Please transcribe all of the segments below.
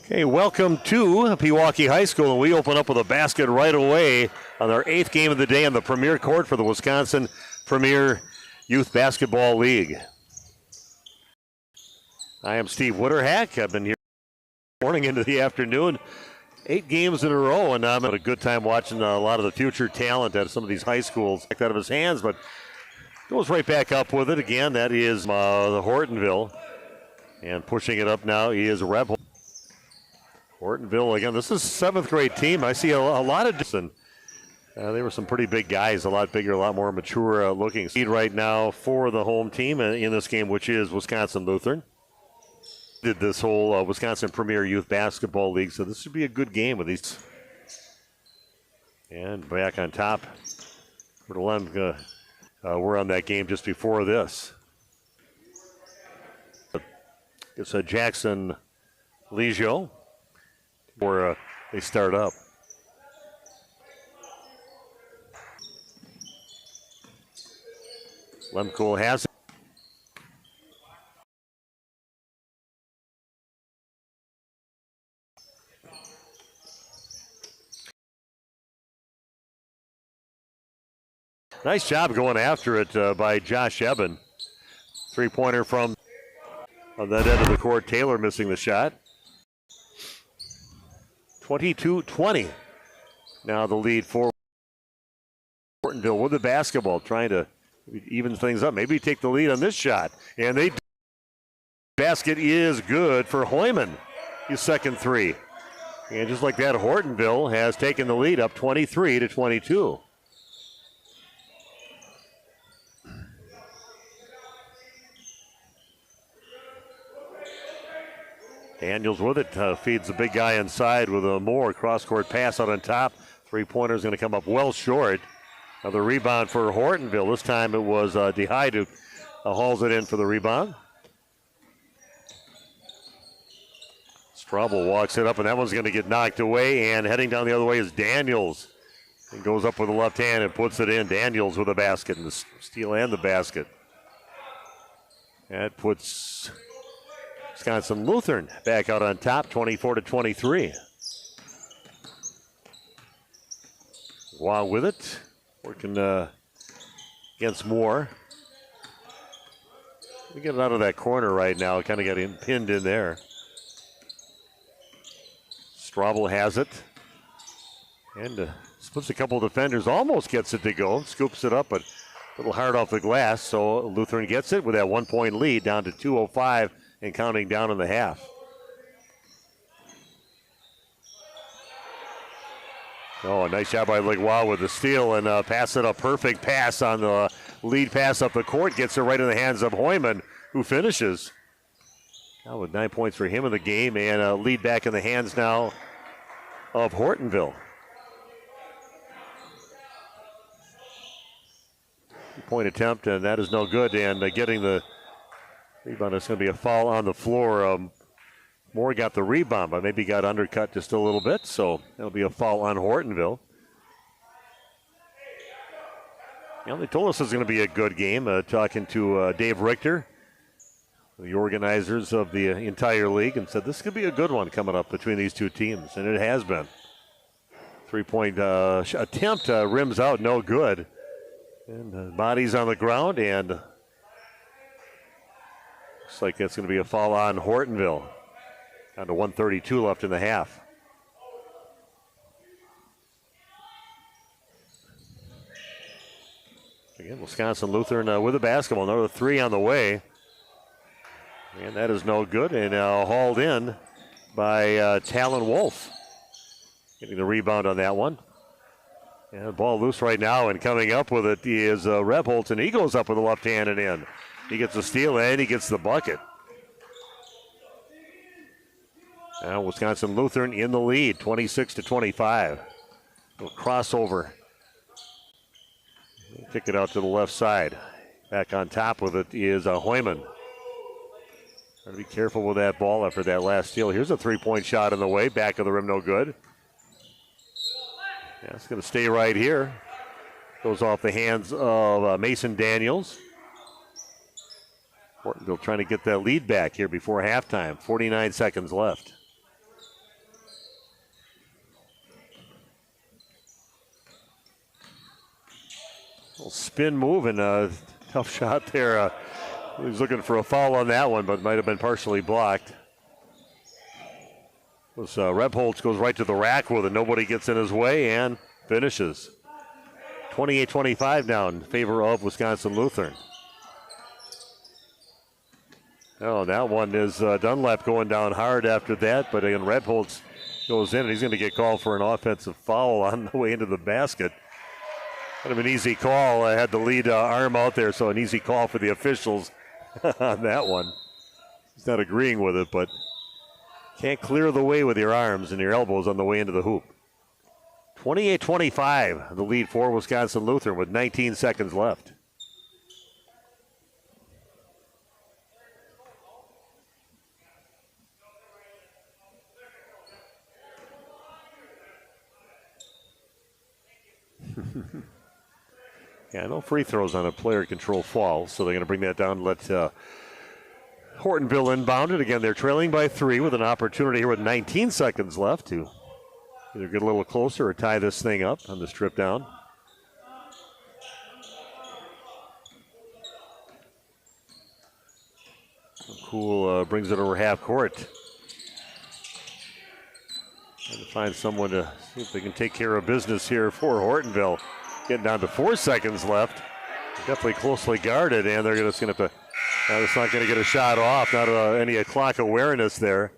Okay, welcome to Pewaukee High School, and we open up with a basket right away on our 8th game of the day on the Premier Court for the Wisconsin Premier Youth Basketball League. I am Steve Witterhack. I've been here morning into the afternoon, 8 games in a row, and I'm having a good time watching a lot of the future talent at some of these high schools. Out of his hands, but goes right back up with it again. That is the Hortonville, and pushing it up now is Rebel. Hortonville, again, this is a 7th grade team. I see a lot of distance. They were some pretty big guys, a lot bigger, a lot more mature looking. Seed right now for the home team in this game, which is Wisconsin Lutheran. Did this whole Wisconsin Premier Youth Basketball League, so this should be a good game with these. And back on top, we're on that game just before this. It's a Jackson Legio. Where they start up. Lemko has it. Nice job going after it by Josh Eben. Three-pointer from on that end of the court. Taylor missing the shot. 22-20. Now the lead for Hortonville with the basketball, trying to even things up. Maybe take the lead on this shot. And they basket is good for Hoyman. His second three. And just like that, Hortonville has taken the lead up 23-22. Daniels with it, feeds the big guy inside with a more cross-court pass out on top. Three-pointer is going to come up well short. Another rebound for Hortonville. This time it was DeHide who hauls it in for the rebound. Straubel walks it up, and that one's going to get knocked away. And heading down the other way is Daniels. He goes up with the left hand and puts it in. Daniels with the basket, and the steal and the basket. That puts Wisconsin Lutheran back out on top, 24-23. Wow with it, working against Moore. We get it out of that corner right now, kind of got him pinned in there. Straubel has it, and splits a couple of defenders, almost gets it to go, scoops it up, but a little hard off the glass, so Lutheran gets it with that 1-point lead down to 2:05 and counting down in the half. Oh, a nice job by Legua with the steal and pass it up. Perfect pass on the lead pass up the court. Gets it right in the hands of Hoyman, who finishes. Now with 9 points for him in the game, and a lead back in the hands now of Hortonville. 2-point attempt, and that is no good. And getting the rebound, it's going to be a foul on the floor. Moore got the rebound, but maybe got undercut just a little bit, so that'll be a foul on Hortonville. They told us it was going to be a good game. Talking to Dave Richter, the organizers of the entire league, and said this could be a good one coming up between these two teams, and it has been. 3-point attempt rims out, no good. And bodies on the ground, and looks like that's going to be a foul on Hortonville. Down to 1:32 left in the half. Again, Wisconsin Lutheran with the basketball. Another three on the way. And that is no good. And hauled in by Talon Wolf. Getting the rebound on that one. And the ball loose right now, and coming up with it is Reb Holton. He goes up with the left hand and in. He gets the steal and he gets the bucket. Now Wisconsin Lutheran in the lead, 26-25. Little crossover. Kick it out to the left side. Back on top with it is Hoyman. Got to be careful with that ball after that last steal. Here's a three-point shot in the way. Back of the rim, no good. Yeah, it's going to stay right here. Goes off the hands of Mason Daniels. Hortonville trying to get that lead back here before halftime. 49 seconds left. Spin move and a tough shot there. He was looking for a foul on that one, but might have been partially blocked. Rebholz goes right to the rack with it. Nobody gets in his way and finishes. 28-25 now in favor of Wisconsin Lutheran. Oh, that one is Dunlap going down hard after that, but again, Rebholz goes in and he's going to get called for an offensive foul on the way into the basket. Kind of an easy call. I had the lead arm out there, so an easy call for the officials on that one. He's not agreeing with it, but can't clear the way with your arms and your elbows on the way into the hoop. 28-25, the lead for Wisconsin Lutheran with 19 seconds left. Yeah, no free throws on a player control fall, so they're going to bring that down and let Hortonville inbound it. Again, they're trailing by 3 with an opportunity here with 19 seconds left to either get a little closer or tie this thing up on this trip down. Cool brings it over half court. Trying to find someone to see if they can take care of business here for Hortonville. Getting down to 4 seconds left. Definitely closely guarded, and they're just going to have to. It's not going to get a shot off. Not any clock awareness there.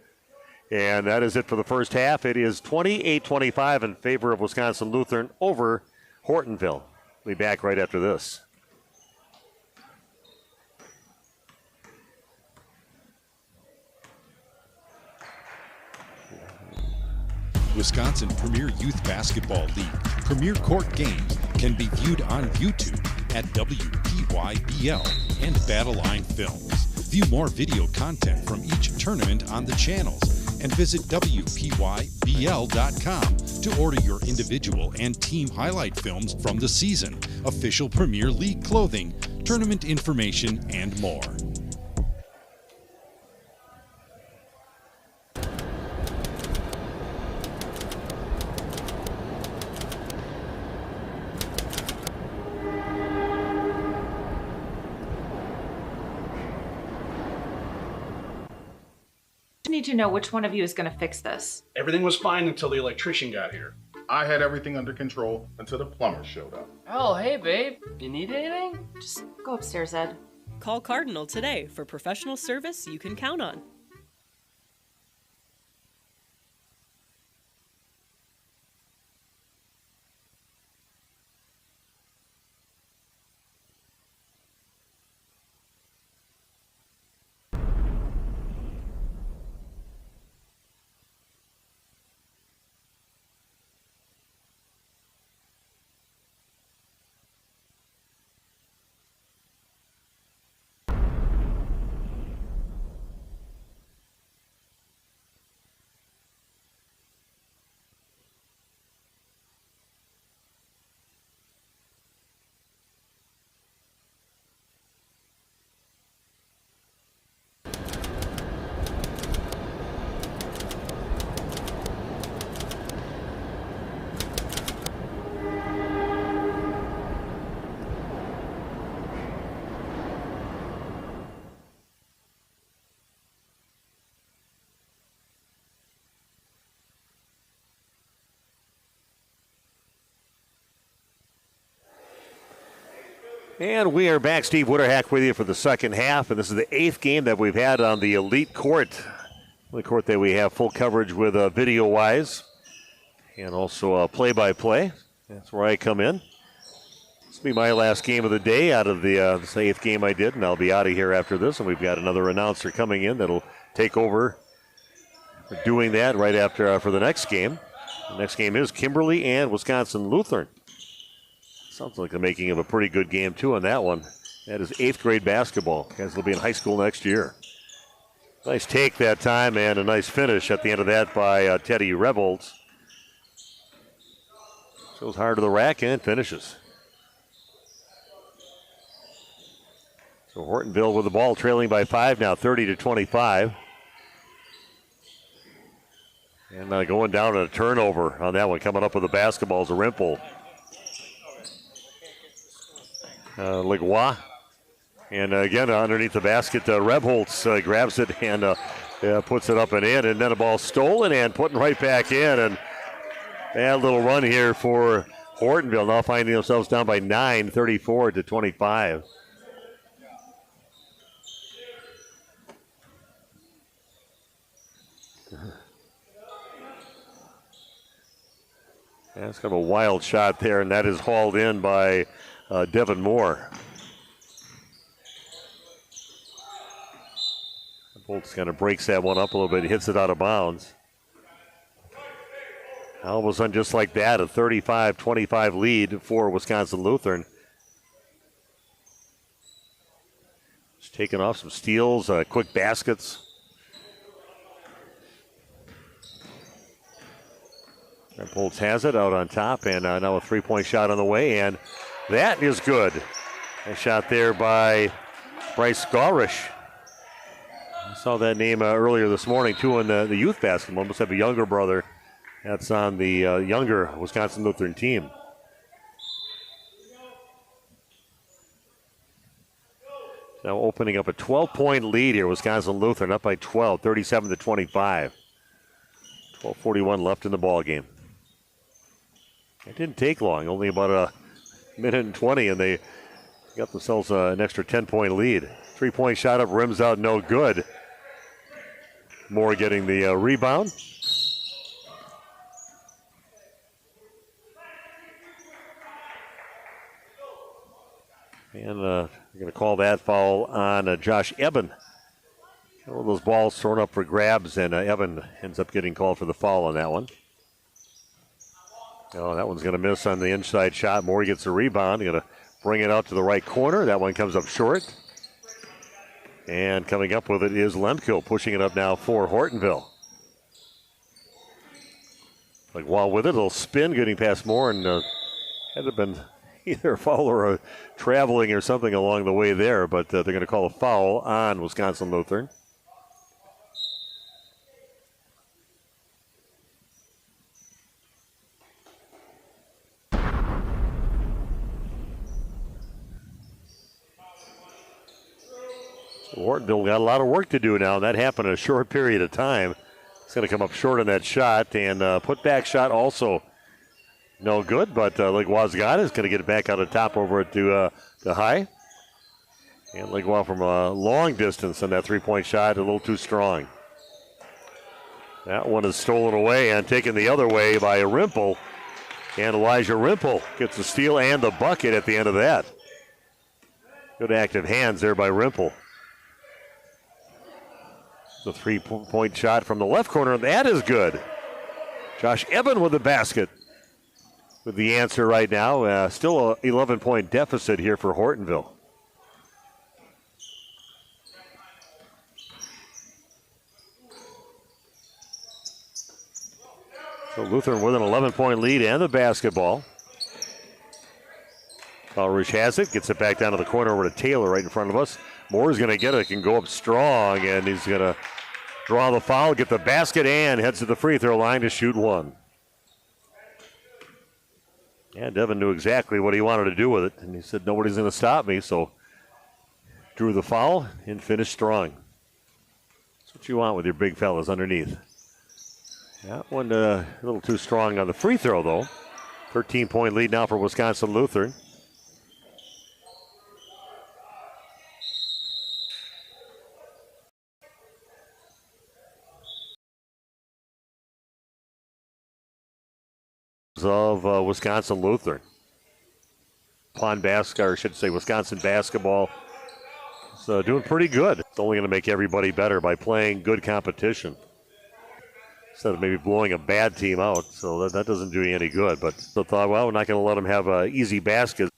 And that is it for the first half. It is 28-25 in favor of Wisconsin Lutheran over Hortonville. We'll be back right after this. Wisconsin Premier Youth Basketball League Premier Court games can be viewed on YouTube at WPYBL and Battleline Films. View more video content from each tournament on the channels and visit WPYBL.com to order your individual and team highlight films from the season, official Premier League clothing, tournament information, and more. Need to know which one of you is going to fix this. Everything was fine until the electrician got here. I had everything under control until the plumber showed up. Oh, hey, babe. You need anything? Just go upstairs, Ed. Call Cardinal today for professional service you can count on. And we are back. Steve Witterhack with you for the second half. And this is the 8th game that we've had on the Elite Court. The court that we have full coverage with video-wise. And also play-by-play. That's where I come in. This will be my last game of the day out of this 8th game I did. And I'll be out of here after this. And we've got another announcer coming in that'll take over for doing that right after for the next game. The next game is Kimberly and Wisconsin Lutheran. Sounds like the making of a pretty good game, too, on that one. That is 8th grade basketball. Guys will be in high school next year. Nice take that time and a nice finish at the end of that by Teddy Rebholz. Goes hard to the rack and finishes. So Hortonville with the ball trailing by 5 now, 30-25. And going down to a turnover on that one. Coming up with the basketball is a Rimple. Legua. And again, underneath the basket, Rebholz grabs it and puts it up and in. And then a ball stolen and putting right back in. And bad little run here for Hortonville, now finding themselves down by 9, 34-25. That's kind of a wild shot there, and that is hauled in by Devin Moore. Bolts kind of breaks that one up a little bit, hits it out of bounds. All of a sudden, just like that, a 35-25 lead for Wisconsin Lutheran. Just taking off some steals, quick baskets. Bolts has it out on top, and now a three-point shot on the way, and that is good. A shot there by Bryce Garish. I saw that name earlier this morning, too, in the youth basketball. Must have a younger brother that's on the younger Wisconsin Lutheran team. Now opening up a 12-point lead here, Wisconsin Lutheran up by 12, 37-25. 12:41 left in the ball game. It didn't take long, only about a minute and 20, and they got themselves an extra 10-point lead. Three-point shot up, rims out, no good. Moore getting the rebound. And they're going to call that foul on Josh Eben. One of those balls thrown up for grabs, and Eben ends up getting called for the foul on that one. Oh, that one's going to miss on the inside shot. Moore gets a rebound. Going to bring it out to the right corner. That one comes up short. And coming up with it is Lemko, pushing it up now for Hortonville. Like while with it, it'll spin, getting past Moore, and had to been either a foul or a traveling or something along the way there, but they're going to call a foul on Wisconsin Lutheran. Hortonville got a lot of work to do now. That happened in a short period of time. It's going to come up short on that shot, and put back shot also no good, but Legua got it. Is going to get it back out of top over it to High. And Legua from a long distance on that three-point shot, a little too strong. That one is stolen away and taken the other way by Rimple. And Elijah Rimple gets the steal and the bucket at the end of that. Good active hands there by Rimple. The three-point shot from the left corner, and that is good. Josh Eben with the basket with the answer right now. Still a 11-point deficit here for Hortonville. So Lutheran with an 11-point lead and the basketball. Garish has it, gets it back down to the corner over to Taylor right in front of us. Moore's going to get it, can go up strong, and he's going to draw the foul, get the basket, and heads to the free throw line to shoot one. Yeah, Devin knew exactly what he wanted to do with it, and he said, nobody's going to stop me, so drew the foul and finished strong. That's what you want with your big fellas underneath. That one a little too strong on the free throw, though. 13-point lead now for Wisconsin Lutheran. Of Wisconsin Lutheran. Wisconsin basketball is doing pretty good. It's only going to make everybody better by playing good competition instead of maybe blowing a bad team out. So that doesn't do you any good. But so thought, well, we're not going to let them have easy baskets.